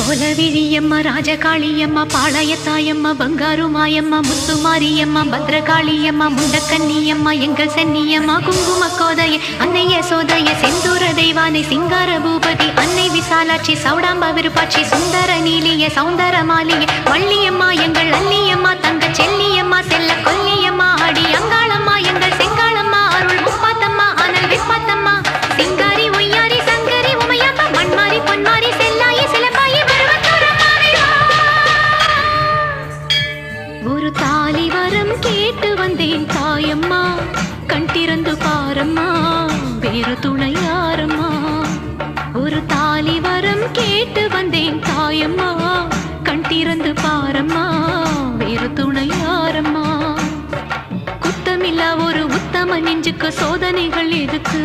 கோலவிழியம்மா ராஜகாளியம்மா பாளையத்தாயம்மா பங்காரு மாயம்மா முத்துமாரியம்மா பத்ரகாளியம்மா முண்டக்கன்னியம்மா எங்கள் சென்னியம்மா குங்கும கோதைய அன்னை யசோதைய செந்தூர தெய்வானை சிங்கார பூபதி அன்னை விசாலாட்சி சௌடாம்ப விருப்பாட்சி சுந்தர நீலிய சௌந்தர மாலிய வள்ளியம்மா எங்கள் அல்லியம்மா தங்க செல்லியம்மா செல்ல கொல்லியம்மா ஆடி அங்காளம்மா எங்கள் செங்காளம்மா அருள் முப்பாத்தம்மா அனல் விப்பாத்தம்மா சிங்காரி ஒய்யாரி சங்கரி உமையம்மா மண்மாரி பொன்மாரி செல்லாயி சிலம்பாயி ஒரு தாலி வரம் கேட்டு வந்தேன் தாயம்மா கண் திறந்து பாரம்மா வேறு துணை யாரம்மா ஒரு தாலி வரம் கேட்டு வந்தேன் தாயம்மா கண் திறந்து பாரம்மா வேறு துணை யாரம்மா குத்தமில்லா ஒரு உத்தம நெஞ்சுக்கு சோதனைகள் எதுக்கு